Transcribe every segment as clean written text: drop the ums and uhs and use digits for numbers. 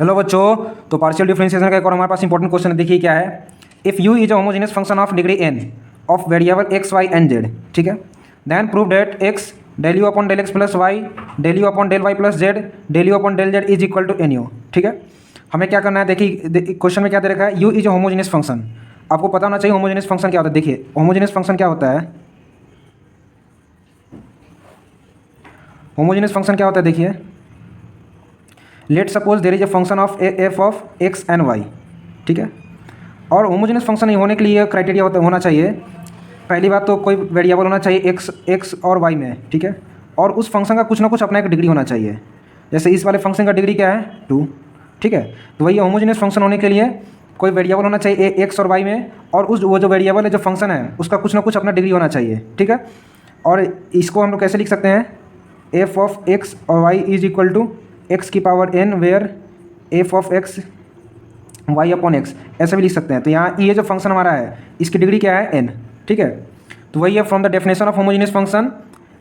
Hello बच्चों, तो partial differentiation का एक और हमारे पास इंपॉर्टेंट क्वेश्चन है। देखिए क्या है। If you is a homogeneous function of degree n of variable x y and z, ठीक है, then prove that x del u upon del x plus y del u upon del y plus z del u upon del z is equal to n u. ठीक है, हमें क्या करना है। देखिए question में क्या दे रखा है, you is a homogeneous function. आपको पता होना चाहिए होमोजेनियस फंक्शन क्या होता है। देखिए होमोजेनियस फंक्शन क्या होता है, होमोजेनियस फंक्शन क्या होता है। देखिए let suppose there is a function of f of x and y, ठीक है। और होमोजेनियस फंक्शन होने के लिए क्राइटेरिया होना चाहिए। पहली बात तो कोई वेरिएबल होना चाहिए एक्स और वाई में, ठीक है। और उस फंक्शन का कुछ ना कुछ अपना एक डिग्री होना चाहिए। जैसे इस वाले फंक्शन का डिग्री क्या है, 2, ठीक है। तो वही होमोजेनियस फंक्शन होने के लिए कोई वेरिएबल होना चाहिए एक्स और वाई में, और उस वो जो वेरिएबल है, जो फंक्शन है, उसका कुछ ना कुछ अपना डिग्री होना चाहिए, ठीक है। और इसको हम लोग कैसे लिख सकते हैं, एफ ऑफ एक्स और y is equal to x की power n where f of x y upon x, ऐसे भी लिख सकते हैं। तो यहाँ ये जो फंक्शन हमारा है इसकी डिग्री क्या है, एन, ठीक है। तो वही है from the definition of homogeneous function,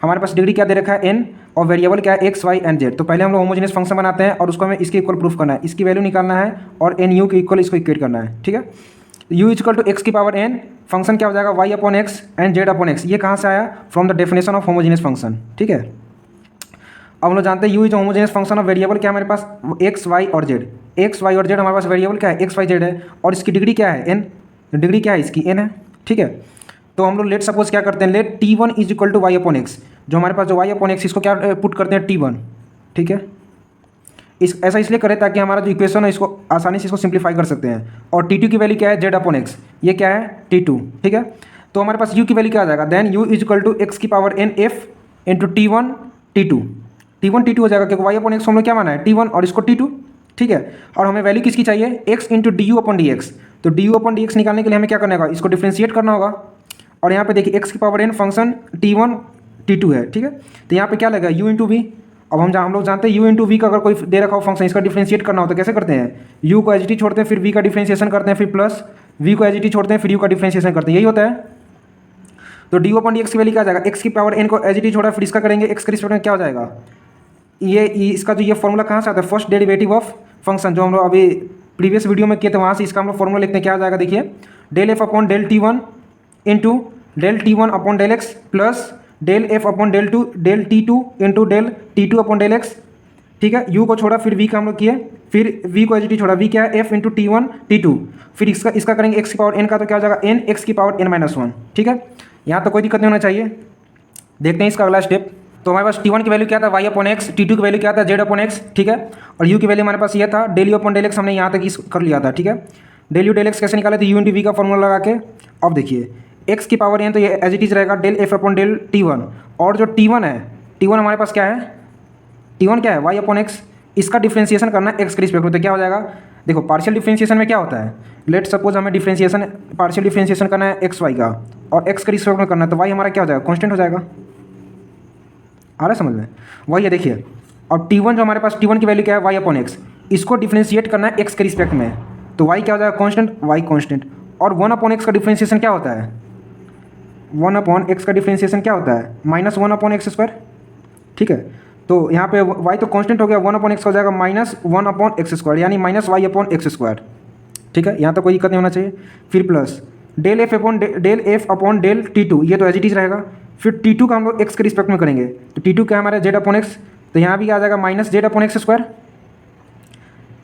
हमारे पास डिग्री क्या दे रखा है, एन, और वेरिएबल क्या है, एक्स वाई एंड जेड। तो पहले हम लोग होमोजेनियस फंक्शन बनाते हैं और उसको हमें इसके इक्वल प्रूफ करना है, इसकी वैल्यू निकालना है और एन यू के इक्वल इसको इक्वेट करना है, ठीक है। यू इक्वल टू एक्स की पावर एन, फंक्शन क्या हो जाएगा, y upon x and z upon x. ये कहाँ से आया, from the definition of homogeneous function, ठीक है। अब हम लोग जानते हैं u is homogeneous function of variable क्या है हमारे पास, एक्स वाई और जेड। एक्स वाई और जेड हमारे पास वेरिएबल क्या है, एक्स वाई जेड है, और इसकी डिग्री क्या है, एन। डिग्री क्या है इसकी, एन है, ठीक है। तो हम लोग लेट सपोज क्या करते हैं, let t1 is equal to y upon x. जो हमारे पास जो वाई अपॉन एक्स, इसको क्या पुट करते हैं, t1, ठीक है। ऐसा इसलिए करें ताकि हमारा जो इक्वेशन है इसको आसानी से इसको सिंप्लीफाई कर सकते हैं। और t2 की वैल्यू क्या है, जेड अपॉन एक्स, ये क्या है, t2, ठीक है। तो हमारे पास u की वैल्यू क्या आ जाएगा, then u is equal to x की power n f into t1 t2 हो जाएगा, क्योंकि वाई अपॉन एक्स हम लोग क्या माना है, t1, और इसको t2, ठीक है। और हमें वैल्यू किसकी चाहिए, x into d u upon d x. तो d u upon d x निकालने के लिए हमें क्या करना होगा, इसको डिफ्रेंशिएट करना होगा। और यहाँ पे देखिए x की power n function t1 t2 है, ठीक है। तो यहाँ पे क्या लगेगा, u इंटू वी। अब हम लोग जानते हैं u इंटू वी का अगर कोई दे रखा हो फंक्शन, इसका डिफ्रेंशिएट करना हो तो कैसे करते हैं, u को एच छोड़ते हैं, फिर v का डिफ्रेंशिएशन करते हैं, फिर प्लस v को एच छोड़ते हैं, फिर u का डिफ्रेंशिएशन करते हैं, यही होता है। तो डी अपॉन डी एक्स की वैल्यू क्या आ जाएगा, x की पावर n को एच छोड़ा, फिर इसका करेंगे x के रिस्पेक्ट में क्या हो जाएगा, ये इसका जो ये फॉर्मूला कहाँ से आता है, फर्स्ट डेरिवेटिव ऑफ फंक्शन, जो हम लोग अभी प्रीवियस वीडियो में किए थे, वहाँ से इसका हम लोग फॉर्मूला लिखते हैं। क्या आ जाएगा, देखिए del f upon del t1 into del t1 upon del x plus del f upon del t2 into del t2 upon del x, ठीक है। u को छोड़ा, फिर v का हम लोग किए, फिर v को एच छोड़ा, v क्या है, f इंटू t1 t2, फिर इसका करेंगे x की पावर n का, तो क्या हो जाएगा, n x की पावर n माइनस 1, ठीक है। यहाँ तो कोई दिक्कत नहीं होना चाहिए। देखते हैं इसका अगला स्टेप। तो हमारे पास t1 की वैल्यू क्या था, y अपॉन एक्स, t2 की वैल्यू क्या था, z अपॉन एक्स, ठीक है। और u की वैल्यू हमारे पास ये था, del u upon del x, हमने यहाँ तक कर लिया था, ठीक है। डेल यू डेल एक्स कैसे निकाले थे, u इंटू वी का फॉर्मूला लगा के। अब देखिए x की पावर n, तो ये एज इट इज रहेगा del f upon del t1, और जो t1 है, t1 हमारे पास क्या है, t1 क्या है, y अपॉन एक्स। इसका डिफ्रेंशिएशन करना है x के रिस्पेक्ट में, तो क्या हो जाएगा, देखो पार्शियल डिफ्रेंशिएशन में क्या होता है, लेट सपोज हमें पार्शियल डिफ्रेंशिएशन करना है एक्स वाई का, और x के रिस्पेक्ट में करना है, तो y हमारा क्या हो जाएगा, कॉन्स्टेंट हो जाएगा। आ रहा है समझ में, वही है देखिए। और t1 जो हमारे पास, t1 की वैल्यू क्या है, y अपॉन एक्स, इसको डिफ्रेंशिएट करना है x के रिस्पेक्ट में, तो y क्या हो जाएगा, कांस्टेंट, y कांस्टेंट। और 1 अपॉन एक्स का डिफ्रेंशिएशन क्या होता है, 1 अपॉन एक्स का डिफ्रेंशिएशन क्या होता है, माइनस 1 अपॉन एक्स स्क्वायर, ठीक है। तो यहाँ पे y तो कांस्टेंट हो गया, 1 अपॉन एक्स हो जाएगा माइनस 1 अपॉन एक्स स्क्वायर, यानी minus y upon x square, ठीक है। यहाँ तो कोई दिक्कत नहीं होना चाहिए। फिर plus del f upon del t2, ये तो एज इट इज रहेगा। फिर t2 का हम लोग x के रिस्पेक्ट में करेंगे, तो t2 क्या है हमारा, z अपॉन एक्स, तो यहाँ भी आ जाएगा minus z upon x square,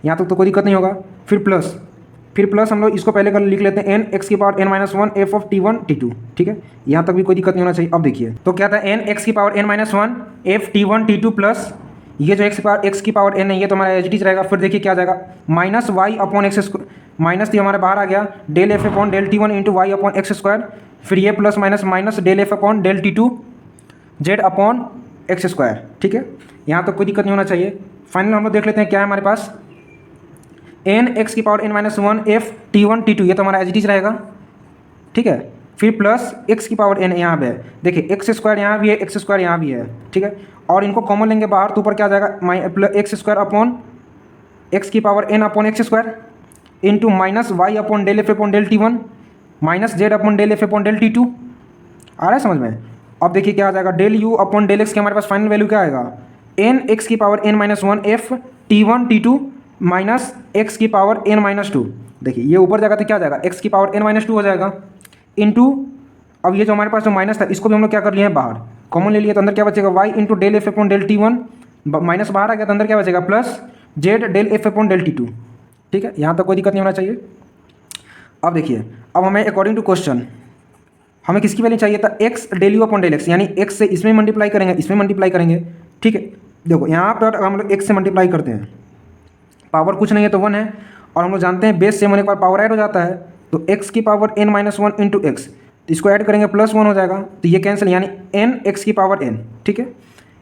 यहाँ तक तो कोई दिक्कत नहीं होगा। फिर प्लस हम लोग इसको पहले कर लिख लेते हैं, n x की power n minus 1 f of t1 t2, ठीक है। यहाँ तक भी कोई दिक्कत नहीं होना चाहिए। अब देखिए तो क्या था, n x की power n minus 1 f t1 t2 plus ये जो x की पावर n है, ये तो हमारा एच डी रहेगा। फिर देखिए क्या आ जाएगा, minus y upon x square, minus तो हमारे बाहर आ गया, del f upon del t1 into y upon x square, फिर ये plus minus del f upon del t2 z upon x square, ठीक है। यहाँ तो कोई दिक्कत नहीं होना चाहिए। फाइनल हम लोग देख लेते हैं क्या है हमारे पास, n x की power n minus 1 f t1 t2, ये तो हमारा एच डी रहेगा, ठीक है। फिर प्लस x की पावर n यहाँ पे है, देखिए एक्स स्क्वायर यहाँ भी है, एक्स स्क्वायर यहाँ भी है, ठीक है। और इनको कॉमन लेंगे बाहर, तो ऊपर क्या आ जाएगा, एक्स स्क्वायर अपॉन एक्स की power n upon x square into minus y upon del f upon del t1 minus z upon del f upon del t2। आ रहा है समझ में। अब देखिए क्या आ जाएगा, del u upon del x की हमारे पास फाइनल वैल्यू क्या आएगा, n x की power n minus 1 f t1 t2 minus x की पावर n माइनस टू। देखिए ये ऊपर जाएगा तो क्या जाएगा, x की पावर n माइनस टू हो जाएगा इंटू, अब ये जो हमारे पास जो माइनस था इसको भी हम लोग क्या कर लिए हैं बाहर, कॉमन ले लिए, तो अंदर क्या बचेगा y into del f upon del t one, minus बाहर आ गया तो अंदर क्या बचेगा plus z del f upon del t two. ठीक है, यहाँ तक कोई दिक्कत नहीं होना चाहिए। अब देखिए, अब हमें अकॉर्डिंग टू क्वेश्चन हमें किसकी वैल्यू चाहिए था, x del u upon del x, यानी एक्स से इसमें मल्टीप्लाई करेंगे, इसमें मल्टीप्लाई करेंगे। ठीक है, देखो यहाँ पर हम लोग एक्स से मल्टीप्लाई करते हैं, पावर कुछ नहीं है तो वन है, और हम लोग जानते हैं बेस से होने के बाद पावर ऐड हो जाता है, तो एक्स की power n minus one into x, तो इसको ऐड करेंगे प्लस वन हो जाएगा, तो ये कैंसिल, यानी n एक्स की पावर n। ठीक है,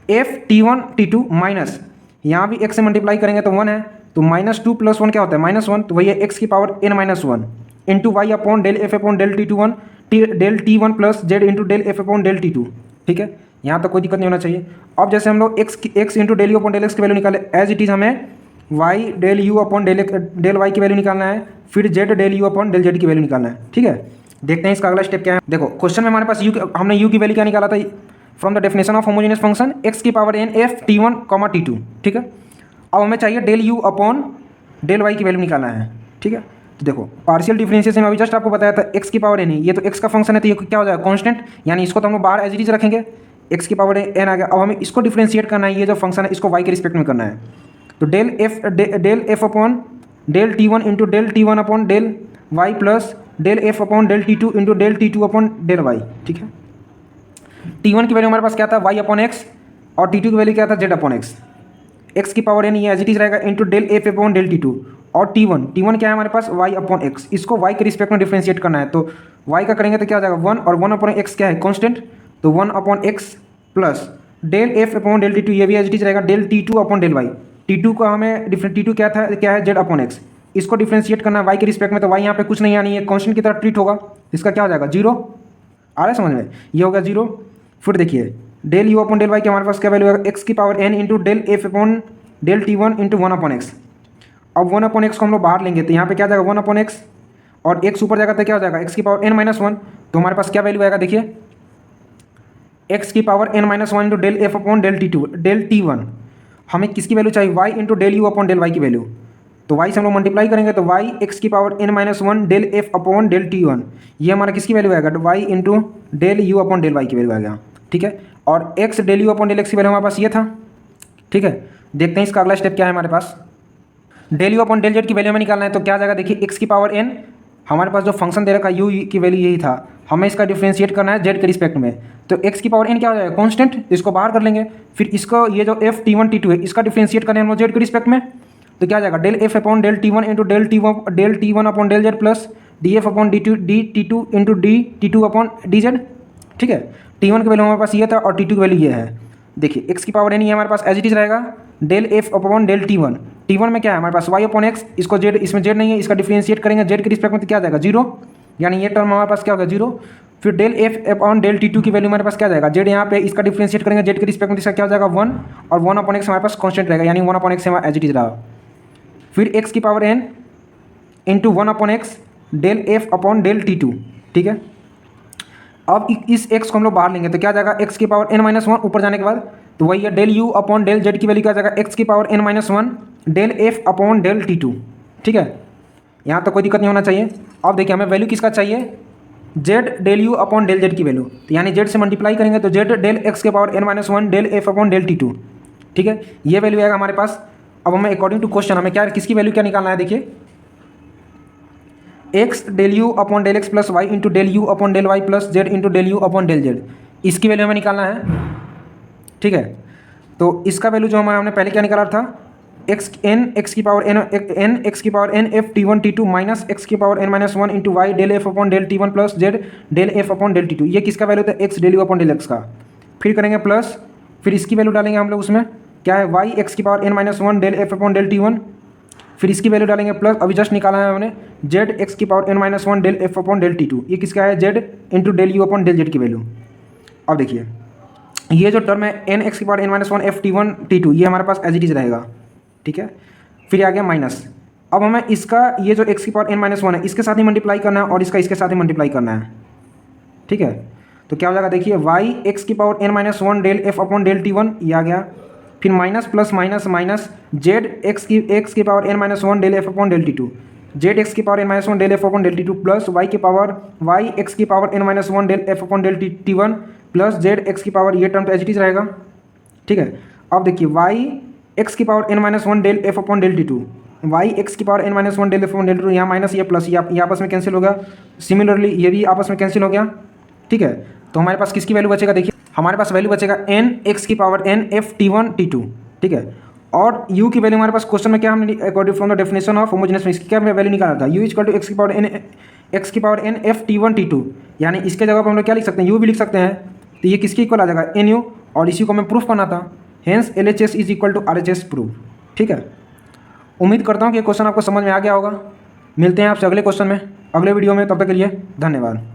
f t one t two minus, यहाँ भी x से मल्टीप्लाई करेंगे तो वन है, तो माइनस टू प्लस वन क्या होता है माइनस वन, तो वही है एक्स की power n minus one into y upon del f upon del t two one del t one plus z into del f upon del t two. ठीक है, यहाँ तक कोई दिक्कत नहीं होना चाहिए। अब जैसे हम लोग x into del u upon del x की वैल्यू निकाले, एज इट इज़ हमें y del u upon del y की वैल्यू निकालना है, फिर z del u upon del z की वैल्यू निकालना है। ठीक है, देखते हैं इसका अगला स्टेप क्या है। देखो क्वेश्चन में हमारे पास हमने यू की वैल्यू क्या निकाला था, from the definition of homogeneous function x की power n f t one comma t two. ठीक है, अब हमें चाहिए del u upon del y की वैल्यू निकालना है। ठीक है, तो देखो पार्शियल डिफरेंशिएशन में अभी जस्ट आपको बताया था एक्स की पावर n ही, ये तो एक्स का फंक्शन है तो ये क्या हो जाएगा कांस्टेंट, यानी इसको तो हम लोग बाहर एज इट इज रखेंगे, एक्स की पावर n आ गया। अब हमें इसको डिफरेंशिएट करना है, ये जो फंक्शन है इसको वाई के रिस्पेक्ट में करना है, तो del f upon del t one into del t one upon del y plus del f upon del t two into del t two upon del y. ठीक है, टी वन की value हमारे पास क्या था वाई अपॉन एक्स, और t two की value क्या था जेड अपॉन एक्स, एक्स की पावर n ये एज इट इज रहेगा into del f upon del t two, और टी वन क्या है हमारे पास वाई अपॉन एक्स, इसको वाई के रिस्पेक्ट में डिफरेंशिएट करना है, तो वाई का करेंगे तो क्या हो जाएगा वन, और वन अपॉन एक्स क्या है कॉन्स्टेंट, तो one upon x plus del f upon del t two, ये भी एज इट इज रहेगा del t two upon del y, t two का हमें टी टू क्या था, क्या है जेड अपॉन एक्स, इसको डिफरेंशिएट करना है वाई के रिस्पेक्ट में, तो वाई यहाँ पे कुछ नहीं आनी है, कॉन्स्टेंट की तरह ट्रीट होगा, इसका क्या हो जाएगा जीरो। आ रहा है समझ में, ये हो गया जीरो। फिर देखिए del u upon del y के हमारे पास क्या वैल्यू है, एक्स की power n into del f upon del t one into one upon x. अब वन अपॉन एक्स को हम लोग बाहर लेंगे, तो यहाँ पे क्या जाएगा वन अपॉन एक्स, और एक्स ऊपर जाएगा तो क्या हो जाएगा एक्स की पावर n माइनस वन, तो हमारे पास क्या वैल्यू आएगा देखिए, एक्स की power n minus one into del f upon del t two del t one, हमें किसकी वैल्यू चाहिए y into del u upon del y की वैल्यू, तो वाई से हम लोग मल्टीप्लाई करेंगे तो वाई एक्स की power n minus one del f upon del t one, ये हमारा किसकी वैल्यू आएगा y into del u upon del y की वैल्यू आ गया। ठीक है, और x del u upon del x की वैल्यू हमारे पास ये था। ठीक है, देखते हैं इसका अगला स्टेप क्या है हमारे पास, del u upon del z की वैल्यू में निकालना है, तो क्या जाएगा देखिए एक्स की पावर n, हमारे पास जो फंक्शन दे रखा है यू की वैल्यू यही था, हमें इसका डिफरेंशिएट करना है जेड के रिस्पेक्ट में, तो एक्स की पावर n क्या हो जाएगा कांस्टेंट, इसको बाहर कर लेंगे, फिर इसको ये जो f t one t two है इसका डिफरेंशिएट करना है हम लोग जेड के रिस्पेक्ट में, तो क्या जाएगा del f upon del t one into del t one upon del z plus d f upon d t two into d t two upon d z. ठीक है, टी वन की value हमारे पास ये था और टी टू की value ये है। देखिए एक्स की पावर n ये हमारे पास एज इट इज रहेगा del f upon del t one में क्या है हमारे पास वाई अपॉन एक्स, इसको जेड, इसमें जेड नहीं है, इसका डिफरेंशिएट करेंगे जेड के रिस्पेक्ट में तो क्या जाएगा जीरो, यानी ये टर्म हमारे पास क्या होगा जीरो। फिर del f upon del t two की वैल्यू हमारे पास क्या जाएगा जेड, यहाँ पे इसका डिफरेंशिएट करेंगे जेड के रिस्पेक्ट में, इसका क्या हो जाएगा वन, और वन अपॉन एक्स हमारे पास कॉन्स्टेंट रहेगा, यानी वन अपॉन एक्स हमारा एज इट इज रहा। फिर एक्स की power n into one upon x del f upon del t two. ठीक है, अब इस x को हम लोग बाहर लेंगे तो क्या जाएगा x की पावर n माइनस वन, ऊपर जाने के बाद तो वही है del u upon del z की वैल्यू क्या जाएगा x की power n minus one del f upon del t two. ठीक है, यहाँ तो कोई दिक्कत नहीं होना चाहिए। अब देखिए हमें वैल्यू किसका चाहिए z del u upon del z की वैल्यू, तो यानी z से मल्टीप्लाई करेंगे तो z डेल x के power n minus one del f upon del t two. ठीक है, ये वैल्यू आएगा हमारे पास। अब हमें अकॉर्डिंग टू क्वेश्चन हमें क्या किसकी वैल्यू क्या निकालना है, देखिए x del u upon del x plus y into del u upon del y plus z into del u upon del z, इसकी वैल्यू हमें निकालना है। ठीक है, तो इसका वैल्यू जो हमने पहले क्या निकाला था एक्स की power n f t one t two minus x की power n minus one into y del f upon del t one plus z del f upon del t two, ये किसका वैल्यू था x del u upon del x का। फिर करेंगे plus, फिर इसकी value डालेंगे हम लोग उसमें क्या है वाई एक्स की power n minus one del f upon del t one, फिर इसकी वैल्यू डालेंगे प्लस, अभी जस्ट निकाला है हमने जेड एक्स की power n minus one del f upon del t two, ये किसका है z into del u upon del z की वैल्यू। अब देखिए ये जो टर्म है एन एक्स की power n minus one f t one t two, ये हमारे पास एज इट इज रहेगा। ठीक है, फिर आ गया माइनस, अब हमें इसका ये जो एक्स की पावर n माइनस वन है इसके साथ ही मल्टीप्लाई करना है और इसका इसके साथ ही मल्टीप्लाई करना है। ठीक है, तो क्या हो जाएगा देखिए वाई एक्स की power n minus one del f upon del t one, ये आ गया। फिर minus plus minus minus z x की power n-1 del f upon del T2, z x की power n-1 del f upon del T2 plus y की power y x की power n-1 del f upon del T1 plus z x की power, ये term तो as it is रहेगा, ठीक है। अब देखिए वाई एक्स की power n-1 del f upon del T2, y x की power n-1 del f upon del T2, यहाँ माइनस ये प्लस, ये आपस में कैंसिल हो गया, सिमिलरली ये भी आपस में कैंसिल हो गया, ठीक है। तो हमारे पास किसकी वैल्यू बचेगा, देखिए हमारे पास वैल्यू बचेगा n एक्स की power n f T1 T2, ठीक है। और u की वैल्यू हमारे पास क्वेश्चन में क्या, हमने according from the definition of homogeneous इसकी क्या वैल्यू निकाला था, u इक्वल टू एक्स की power n f T1 T2, यानी इसके जगह पर हम लोग क्या लिख सकते हैं, u भी लिख सकते हैं, तो ये किसके इक्वल आ जाएगा, nu, और इसी को हमें प्रूफ करना था, hence LHS is equal to RHS proof, ठीक है। उम्मीद करता हूँ कि ये क्वेश्चन आपको समझ में आ गया होगा। मिलते हैं आपसे अगले क्वेश्चन में, अगले वीडियो में, तब तक के लिए धन्यवाद।